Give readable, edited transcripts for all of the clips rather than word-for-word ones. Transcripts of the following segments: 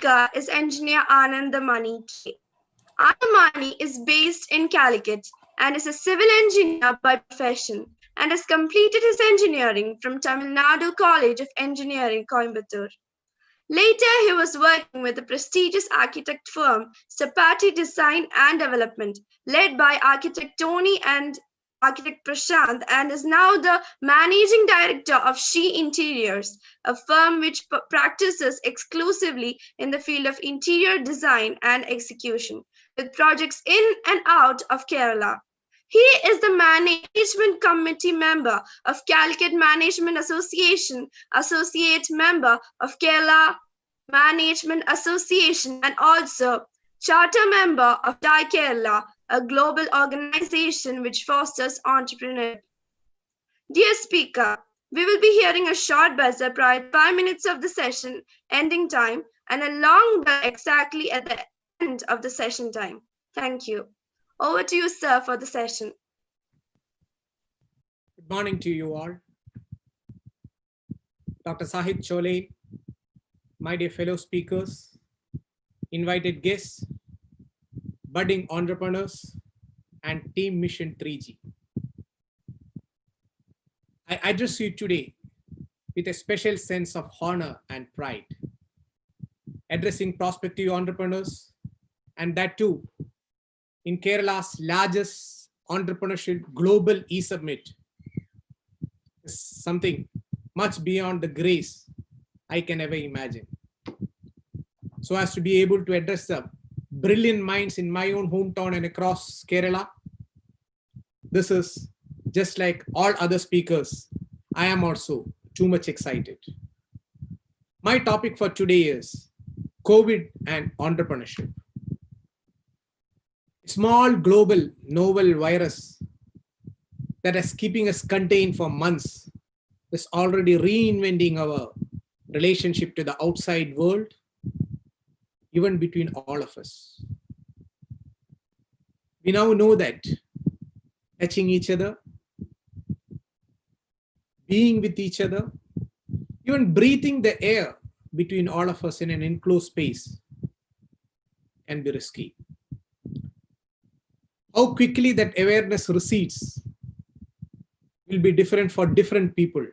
speaker is engineer Ananda today. Ananda is based in Calicut and is a civil engineer by profession and has completed his engineering from Tamil Nadu College of Engineering, Coimbatore. Later, he was working with the prestigious architect firm Sapati Design and Development, led by architect Tony and architect Prashant, and is now the managing director of She Interiors, a firm which practices exclusively in the field of interior design and execution, with projects in and out of Kerala. He is the management committee member of Calicut Management Association, associate member of Kerala Management Association, and also charter member of Dai Kerala, a global organization which fosters entrepreneurship. Dear speaker, we will be hearing a short buzzer prior to 5 minutes of the session ending time and a long bell exactly at the end of the session time. Thank you. Over to you, sir, for the session. Good morning to you all. Dr. Sahit Chole, my dear fellow speakers, invited guests, budding entrepreneurs, and Team Mission 3G. I address you today with a special sense of honor and pride, addressing prospective entrepreneurs, and that too in Kerala's largest entrepreneurship global e-summit, is something much beyond the grace I can ever imagine. So as to be able to address the brilliant minds in my own hometown and across Kerala, this is just like all other speakers. I am also too much excited. My topic for today is COVID and entrepreneurship. Small global novel virus that is keeping us contained for months is already reinventing our relationship to the outside world, even between all of us. We now know that touching each other, being with each other, even breathing the air between all of us in an enclosed space can be risky. How quickly that awareness recedes will be different for different people,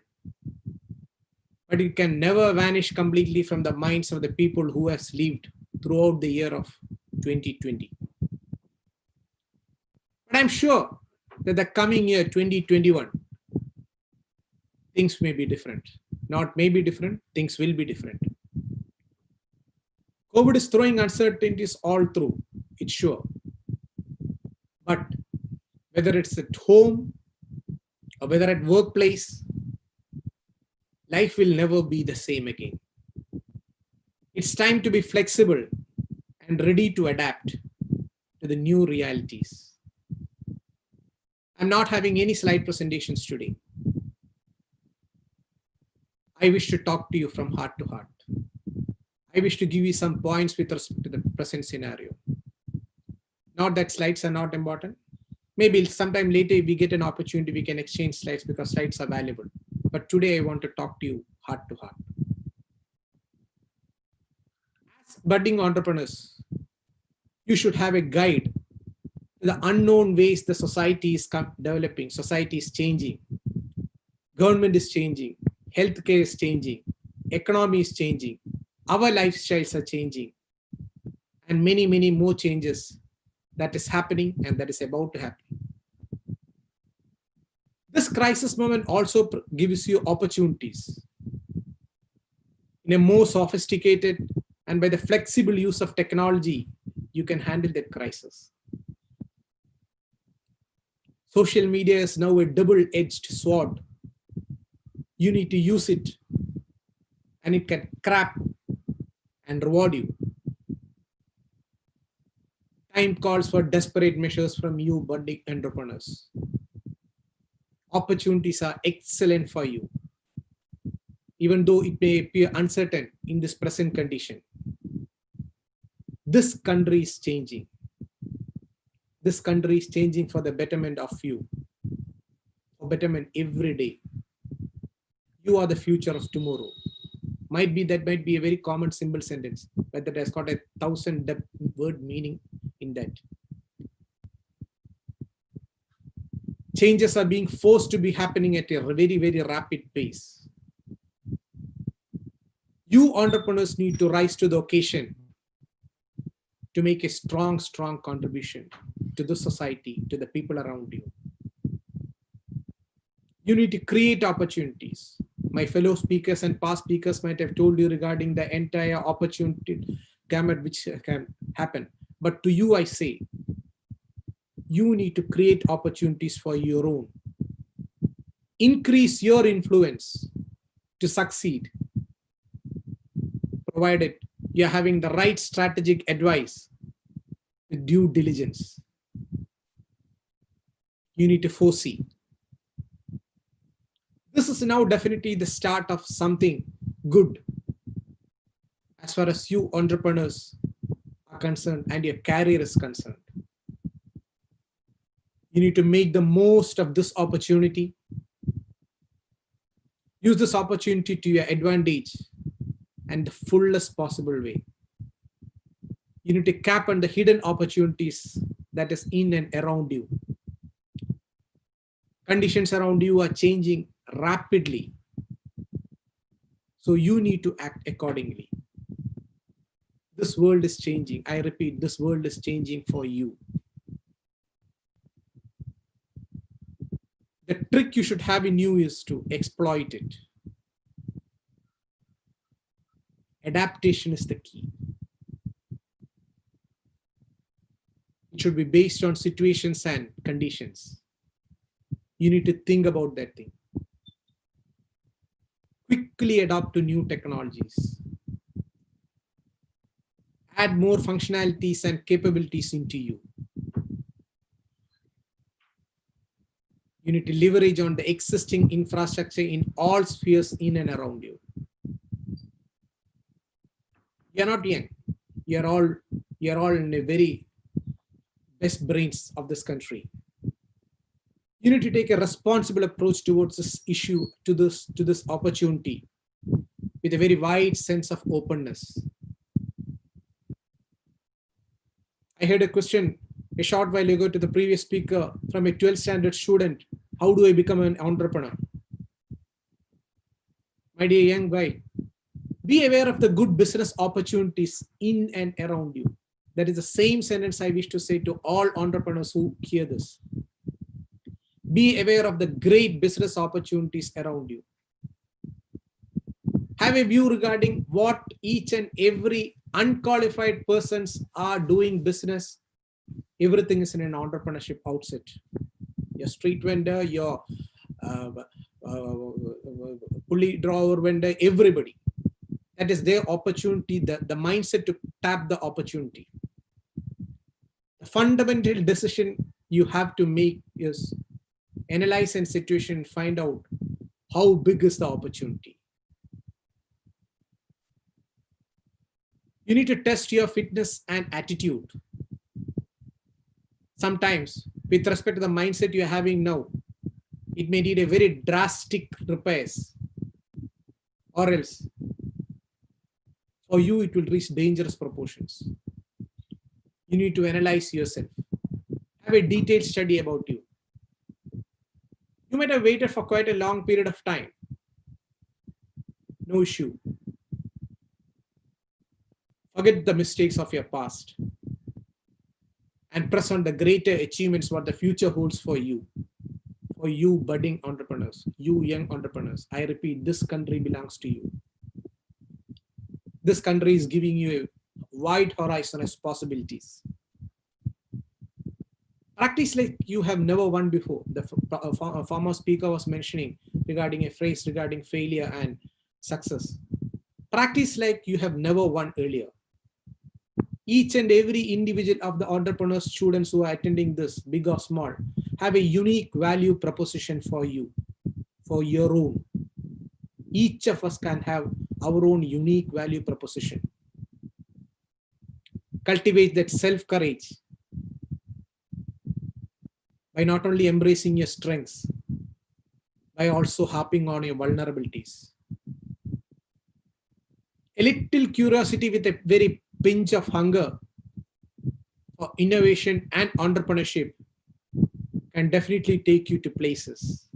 but it can never vanish completely from the minds of the people who have lived throughout the year of 2020. But I'm sure that the coming year 2021, things may be different. Not may be different, things will be different. COVID is throwing uncertainties all through, it's sure. But whether it's at home or whether at workplace, life will never be the same again. It's time to be flexible and ready to adapt to the new realities. I'm not having any slide presentations today. I wish to talk to you from heart to heart. I wish to give you some points with respect to the present scenario. Not that slides are not important. Maybe sometime later, if we get an opportunity, we can exchange slides because slides are valuable. But today I want to talk to you heart to heart. As budding entrepreneurs, you should have a guide to the unknown ways the society is developing, society is changing, government is changing, healthcare is changing, economy is changing, our lifestyles are changing, and many, many more changes that is happening and that is about to happen. This crisis moment also gives you opportunities in a more sophisticated and by the flexible use of technology, you can handle that crisis. Social media is now a double-edged sword. You need to use it and it can crap and reward you. Time calls for desperate measures from you budding entrepreneurs. Opportunities are excellent for you, even though it may appear uncertain in this present condition. This country is changing. This country is changing for the betterment of you, for betterment every day. You are the future of tomorrow. might be a very common simple sentence, but that has got 1,000-word meaning in that. Changes are being forced to be happening at a very, very rapid pace. You entrepreneurs need to rise to the occasion to make a strong contribution to the society, to the people around you. You need to create opportunities. My fellow speakers and past speakers might have told you regarding the entire opportunity gamut which can happen. But to you, I say, you need to create opportunities for your own. Increase your influence to succeed, provided you're having the right strategic advice with due diligence. You need to foresee. This is now definitely the start of something good as far as you entrepreneurs are concerned and your career is concerned. You need to make the most of this opportunity. Use this opportunity to your advantage and the fullest possible way. You need to cap on the hidden opportunities that is in and around you. Conditions around you are changing rapidly. So you need to act accordingly. This world is changing. I repeat, this world is changing for you. The trick you should have in you is to exploit it. Adaptation is the key. It should be based on situations and conditions. You need to think about that thing. Quickly adapt to new technologies. Add more functionalities and capabilities into you. You need to leverage on the existing infrastructure in all spheres in and around you. You're not young. You're all in the very best brains of this country. You need to take a responsible approach towards this issue, to this opportunity, with a very wide sense of openness. I heard a question a short while ago to the previous speaker from a 12th standard student. How do I become an entrepreneur? My dear young guy, be aware of the good business opportunities in and around you. That is the same sentence I wish to say to all entrepreneurs who hear this. Be aware of the great business opportunities around you. Have a view regarding what each and every unqualified persons are doing business. Everything is in an entrepreneurship outset. Your street vendor, your pulley drawer vendor, everybody. That is their opportunity, the mindset to tap the opportunity. The fundamental decision you have to make is analyze a situation, find out how big is the opportunity. You need to test your fitness and attitude. Sometimes, with respect to the mindset you're having now, it may need a very drastic repairs, or else for you it will reach dangerous proportions. You need to analyze yourself. Have a detailed study about you. You might have waited for quite a long period of time. No issue. Forget the mistakes of your past and press on the greater achievements what the future holds for you budding entrepreneurs, you young entrepreneurs. I repeat, this country belongs to you. This country is giving you a wide horizon of possibilities. Practice like you have never won before. The former speaker was mentioning regarding a phrase regarding failure and success. Practice like you have never won earlier. Each and every individual of the entrepreneurs, students who are attending this, big or small, have a unique value proposition for you, for your own. Each of us can have our own unique value proposition. Cultivate that self-courage by not only embracing your strengths, by also harping on your vulnerabilities. A little curiosity with a very pinch of hunger for innovation and entrepreneurship can definitely take you to places.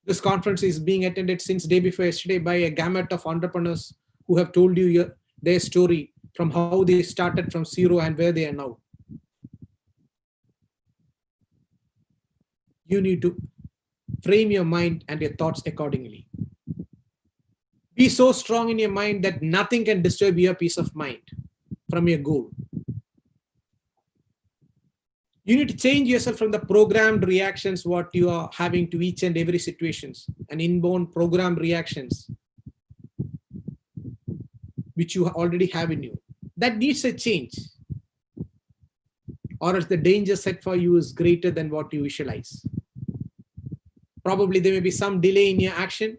This conference is being attended since day before yesterday by a gamut of entrepreneurs who have told you their story from how they started from zero and where they are now. You need to frame your mind and your thoughts accordingly. Be so strong in your mind that nothing can disturb your peace of mind from your goal. You need to change yourself from the programmed reactions what you are having to each and every situations, and inborn programmed reactions which you already have in you. That needs a change, or else the danger set for you is greater than what you visualize. Probably there may be some delay in your action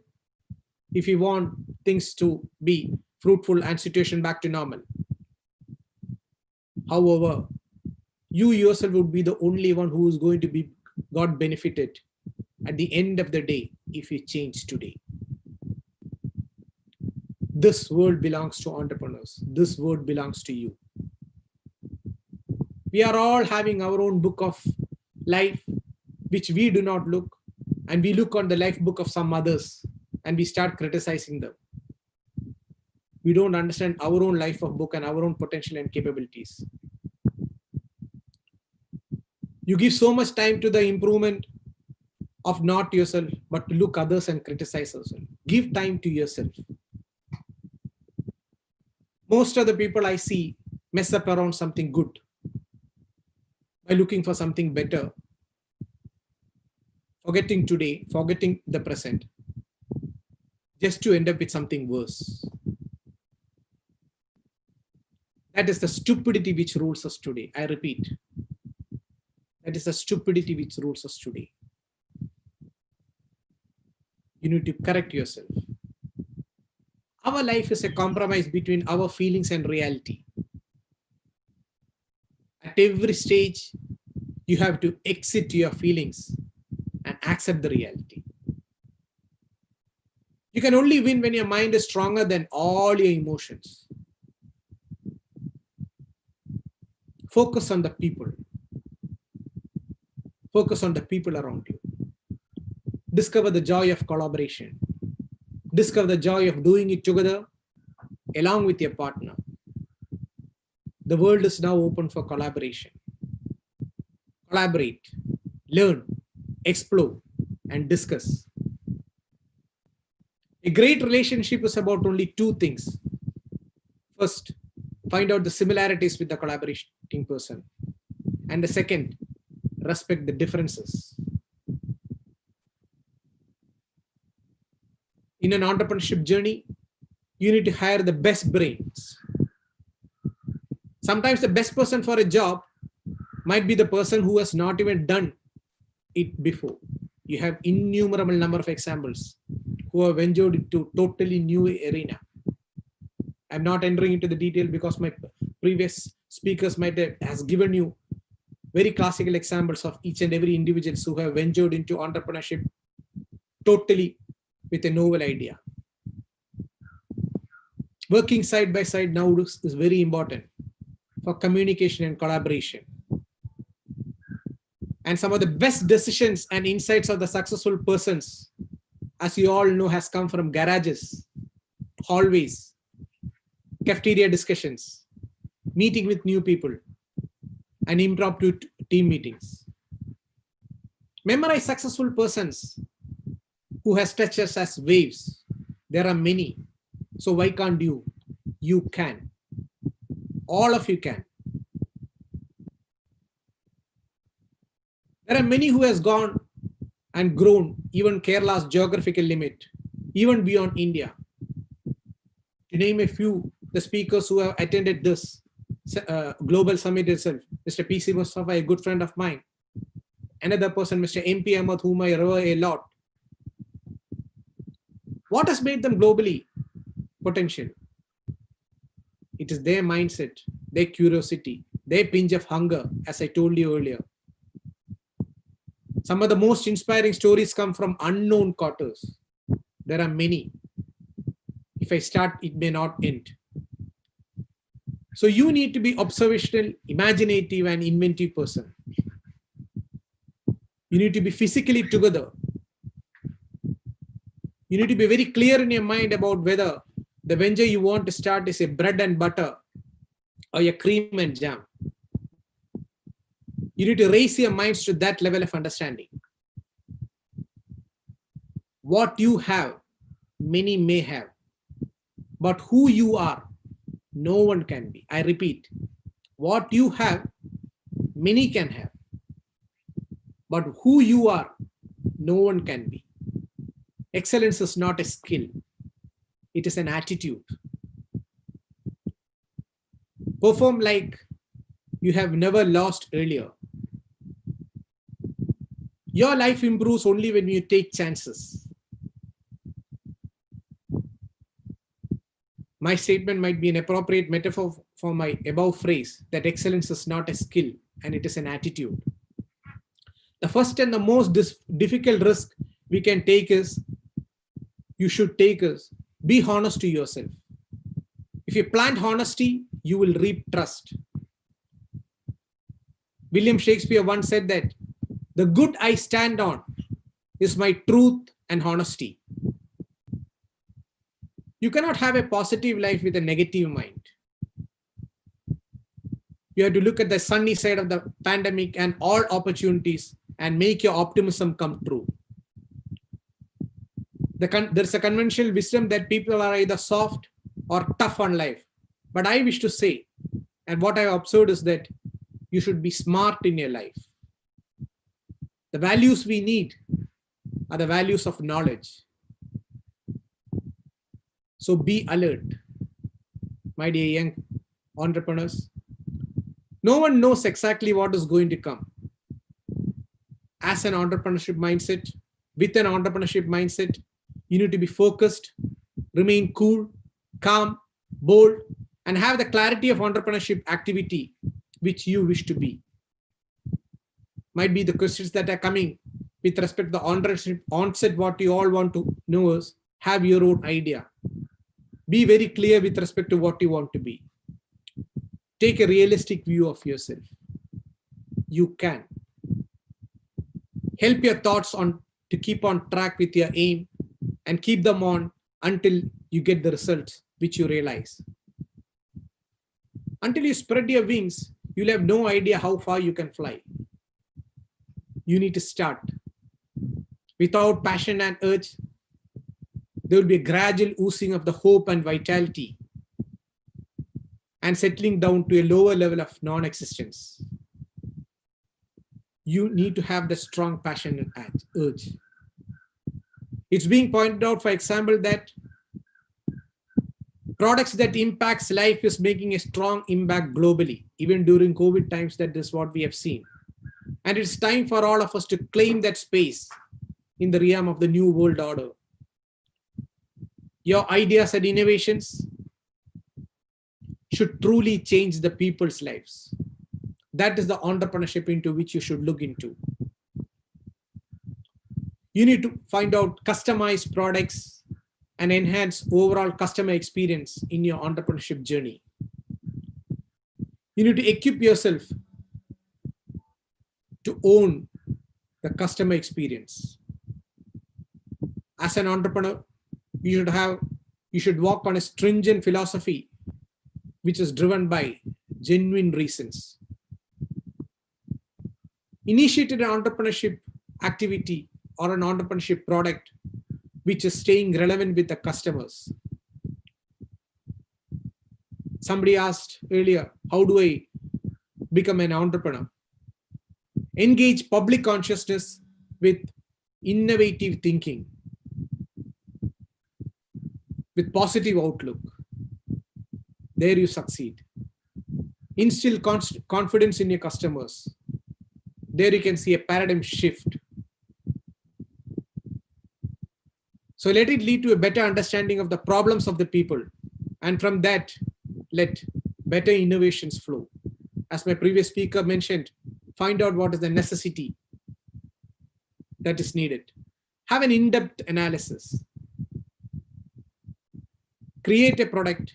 if you want things to be fruitful and situation back to normal. However, you yourself would be the only one who is going to be got benefited at the end of the day if you change today. This world belongs to entrepreneurs. This world belongs to you. We are all having our own book of life, which we do not look, and we look on the life book of some others and we start criticizing them. We don't understand our own life of book and our own potential and capabilities. You give so much time to the improvement of not yourself, but to look others and criticize yourself. Give time to yourself. Most of the people I see mess up around something good by looking for something better, forgetting today, forgetting the present, just to end up with something worse. That is the stupidity which rules us today. I repeat, that is the stupidity which rules us today. You need to correct yourself. Our life is a compromise between our feelings and reality. At every stage, you have to exit your feelings and accept the reality. You can only win when your mind is stronger than all your emotions. Focus on the people. Focus on the people around you. Discover the joy of collaboration. Discover the joy of doing it together along with your partner. The world is now open for collaboration. Collaborate, learn, explore, and discuss. A great relationship is about only two things. First, find out the similarities with the collaborating person. And the second, respect the differences. In an entrepreneurship journey, you need to hire the best brains. Sometimes the best person for a job might be the person who has not even done it before. You have innumerable number of examples who have ventured into totally new arena. I'm not entering into the detail because my previous speakers might have given you very classical examples of each and every individuals who have ventured into entrepreneurship totally with a novel idea. Working side by side now is very important for communication and collaboration. And some of the best decisions and insights of the successful persons, as you all know, has come from garages, hallways, cafeteria discussions, meeting with new people, and impromptu team meetings. Memorize successful persons who has touched us as waves. There are many. So why can't you? You can. All of you can. There are many who has gone and grown even Kerala's geographical limit, even beyond India. To name a few, the speakers who have attended this global summit itself, Mr. PC Mustafa, a good friend of mine. Another person, Mr. MP Ahmad, whom I revere a lot. What has made them globally potential? It is their mindset, their curiosity, their pinch of hunger, as I told you earlier. Some of the most inspiring stories come from unknown quarters. There are many. If I start, it may not end. So you need to be observational, imaginative, and inventive person. You need to be physically together. You need to be very clear in your mind about whether the venture you want to start is a bread and butter or a cream and jam. You need to raise your minds to that level of understanding. What you have, many may have, but who you are, no one can be. I repeat, what you have, many can have, but who you are, no one can be. Excellence is not a skill, it is an attitude. Perform like you have never lost earlier. Your life improves only when you take chances. My statement might be an appropriate metaphor for my above phrase that excellence is not a skill and it is an attitude. The first and the most difficult risk we can take is, you should take is, be honest to yourself. If you plant honesty, you will reap trust. William Shakespeare once said that the good I stand on is my truth and honesty. You cannot have a positive life with a negative mind. You have to look at the sunny side of the pandemic and all opportunities and make your optimism come true. There's a conventional wisdom that people are either soft or tough on life. But I wish to say, and what I've observed is that you should be smart in your life. The values we need are the values of knowledge. So be alert, my dear young entrepreneurs. No one knows exactly what is going to come. As an entrepreneurship mindset, with an entrepreneurship mindset, you need to be focused, remain cool, calm, bold, and have the clarity of entrepreneurship activity which you wish to be. Might be the questions that are coming with respect to the entrepreneurship onset. What you all want to know is, have your own idea. Be very clear with respect to what you want to be. Take a realistic view of yourself. You can. Help your thoughts on to keep on track with your aim and keep them on until you get the results which you realize. Until you spread your wings, you'll have no idea how far you can fly. You need to start. Without passion and urge, there will be a gradual oozing of the hope and vitality and settling down to a lower level of non-existence. You need to have the strong passion and urge. It's being pointed out, for example, that products that impacts life is making a strong impact globally. Even during COVID times, that is what we have seen. And it's time for all of us to claim that space in the realm of the new world order. Your ideas and innovations should truly change the people's lives. That is the entrepreneurship into which you should look into. You need to find out customized products and enhance overall customer experience in your entrepreneurship journey. You need to equip yourself to own the customer experience. As an entrepreneur, you should walk on a stringent philosophy which is driven by genuine reasons. Initiated an entrepreneurship activity or an entrepreneurship product which is staying relevant with the customers. Somebody asked earlier, how do I become an entrepreneur? Engage public consciousness with innovative thinking, with positive outlook. There you succeed. Instill confidence in your customers. There you can see a paradigm shift. So let it lead to a better understanding of the problems of the people. And from that, let better innovations flow. As my previous speaker mentioned, find out what is the necessity that is needed. Have an in-depth analysis. create a product,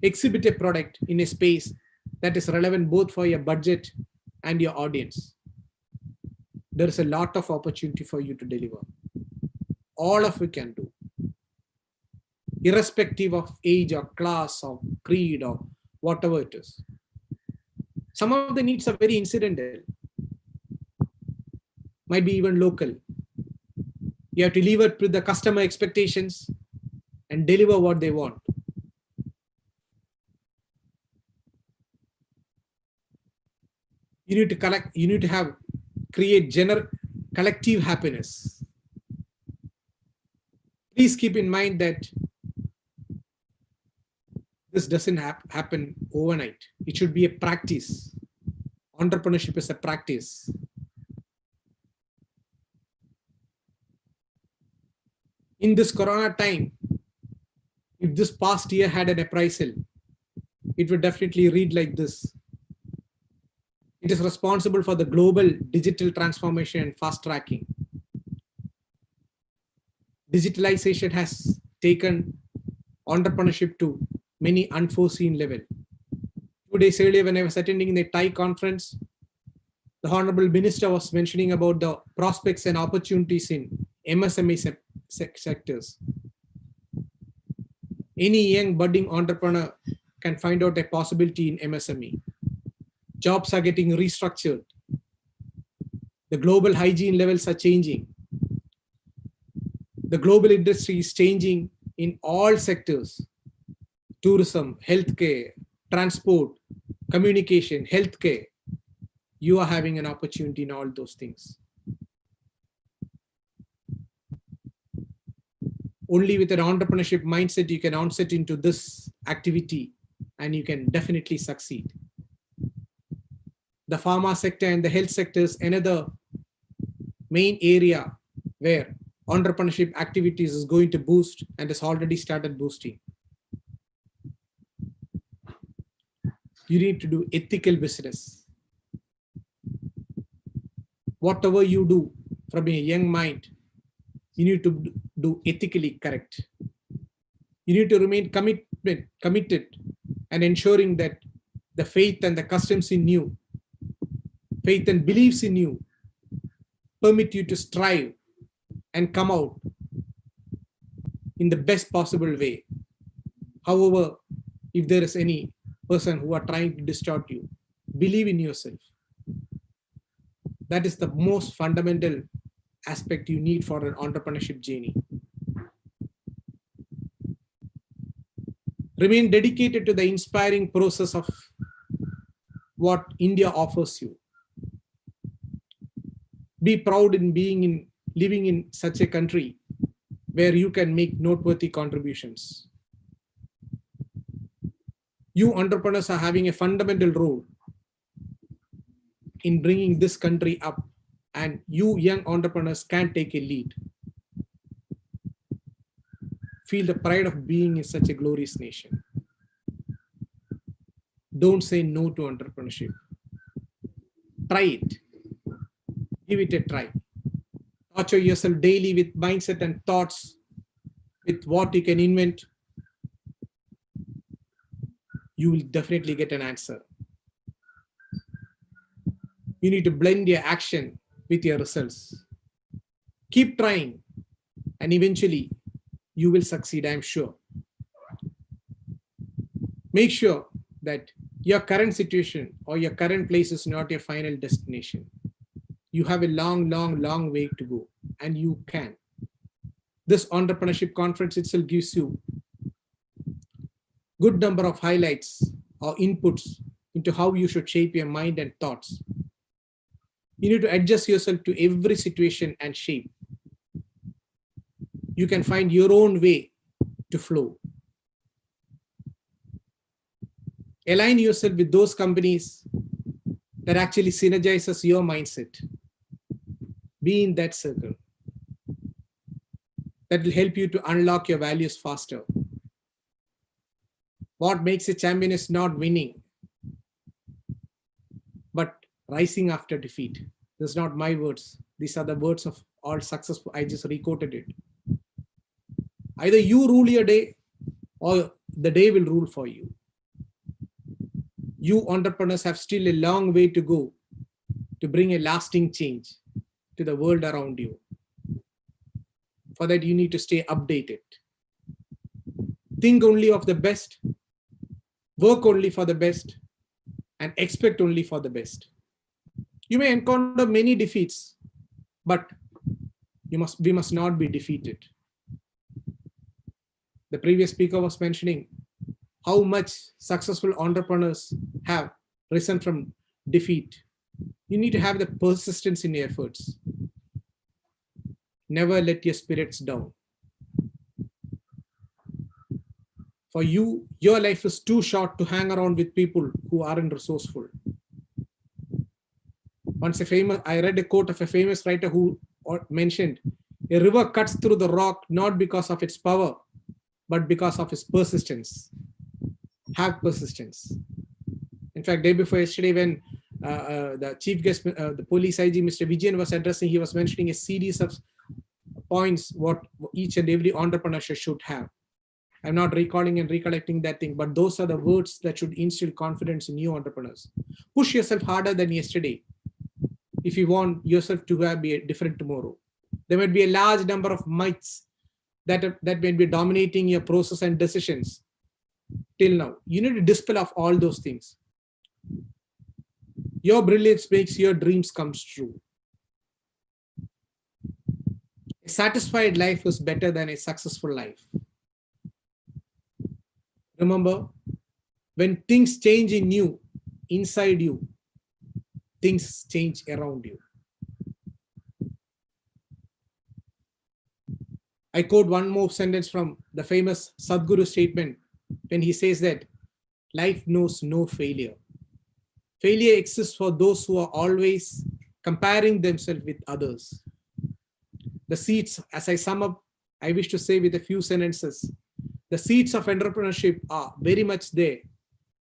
exhibit a product in a space that is relevant both for your budget and your audience. There is a lot of opportunity for you to deliver. All of you can do, irrespective of age or class or creed or whatever it is. Some of the needs are very incidental, might be even local. You have to leave it with the customer expectations and deliver what they want. You need to collect, you need to create collective happiness. Please keep in mind that this doesn't happen overnight. It should be a practice. Entrepreneurship is a practice. In this Corona time, if this past year had an appraisal, it would definitely read like this. It is responsible for the global digital transformation and fast tracking. Digitalization has taken entrepreneurship to many unforeseen level. 2 days earlier, when I was attending the Thai conference, the Honorable Minister was mentioning about the prospects and opportunities in MSME sectors. Any young budding entrepreneur can find out a possibility in MSME. Jobs are getting restructured. The global hygiene levels are changing. The global industry is changing in all sectors. Tourism, healthcare, transport, communication, healthcare. You are having an opportunity in all those things. Only with an entrepreneurship mindset, you can onset into this activity and you can definitely succeed. The pharma sector and the health sector is another main area where entrepreneurship activities is going to boost and has already started boosting. You need to do ethical business. Whatever you do from a young mind, you need to do ethically correct. You need to remain committed and ensuring that the faith and the customs in you, faith and beliefs in you, permit you to strive and come out in the best possible way. However, if there is any person who are trying to distort you, believe in yourself. That is the most fundamental aspect you need for an entrepreneurship journey. Remain dedicated to the inspiring process of what India offers you. Be proud in living in such a country where you can make noteworthy contributions. You entrepreneurs are having a fundamental role in bringing this country up, and you young entrepreneurs can take a lead. Feel the pride of being in such a glorious nation. Don't say no to entrepreneurship. Try it. Give it a try. Torture yourself daily with mindset and thoughts, with what you can invent. You will definitely get an answer. You need to blend your action with your results. Keep trying, and eventually you will succeed, I'm sure. Make sure that your current situation or your current place is not your final destination. You have a long way to go, and you can. This entrepreneurship conference itself gives you good number of highlights or inputs into how you should shape your mind and thoughts. You need to adjust yourself to every situation and shape. You can find your own way to flow. Align yourself with those companies that actually synergizes your mindset. Be in that circle. That will help you to unlock your values faster. What makes a champion is not winning, but rising after defeat. These are not my words. These are the words of all successful. I just requoted it. Either you rule your day or the day will rule for you. You entrepreneurs have still a long way to go to bring a lasting change to the world around you. For that, you need to stay updated. Think only of the best, work only for the best, and expect only for the best. You may encounter many defeats, but we must not be defeated. The previous speaker was mentioning how much successful entrepreneurs have risen from defeat. You need to have the persistence in your efforts. Never let your spirits down. For you, your life is too short to hang around with people who aren't resourceful. I read a quote of a famous writer who mentioned, a river cuts through the rock not because of its power, but because of its persistence. Have persistence. In fact, day before yesterday, when the chief guest, the police IG, Mr. Vijayan, was addressing, he was mentioning a series of points what each and every entrepreneur should have. I'm not recalling and recollecting that thing, but those are the words that should instill confidence in new entrepreneurs. Push yourself harder than yesterday if you want yourself to be different tomorrow. There might be a large number of myths that may be dominating your process and decisions till now. You need to dispel off all those things. Your brilliance makes your dreams come true. A satisfied life is better than a successful life. Remember, when things change in you, inside you, things change around you. I quote one more sentence from the famous Sadhguru statement when he says that life knows no failure. Failure exists for those who are always comparing themselves with others. The seeds, as I sum up, I wish to say with a few sentences, the seeds of entrepreneurship are very much there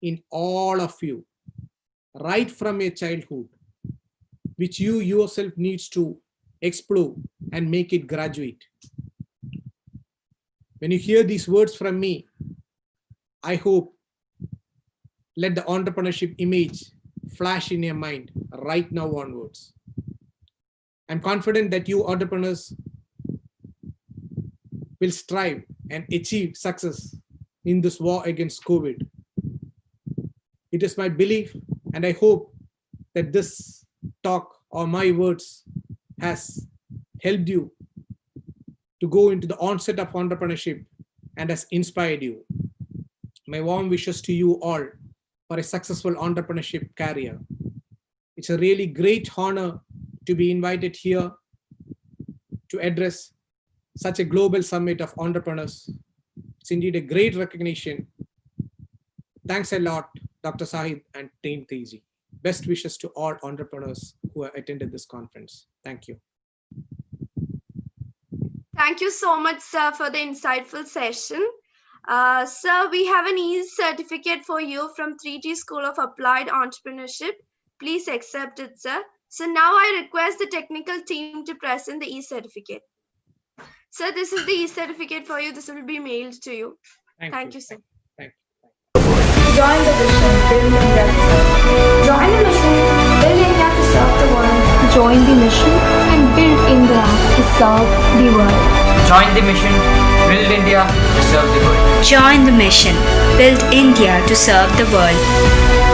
in all of you, right from your childhood, which you yourself needs to explore and make it graduate. When you hear these words from me, I hope let the entrepreneurship image flash in your mind right now onwards. I'm confident that you entrepreneurs will strive and achieve success in this war against COVID. It is my belief, and I hope that this talk or my words has helped you to go into the onset of entrepreneurship and has inspired you. My warm wishes to you all for a successful entrepreneurship career. It's a really great honor to be invited here to address such a global summit of entrepreneurs. It's indeed a great recognition. Thanks a lot, Dr. Sahid and Team Teji. Best wishes to all entrepreneurs who have attended this conference. Thank you. Thank you so much, sir, for the insightful session. Sir, we have an e-certificate for you from 3T School of Applied Entrepreneurship. Please accept it, sir. So now I request the technical team to present the e-certificate. Sir, this is the e-certificate for you. This will be mailed to you. Thank you, sir. Thank you. Join the mission, build India to serve. Join the mission, build India to serve the world. Join the mission and build India to serve the world. Join the mission, build India to serve the world. Join the mission, build India to serve the world.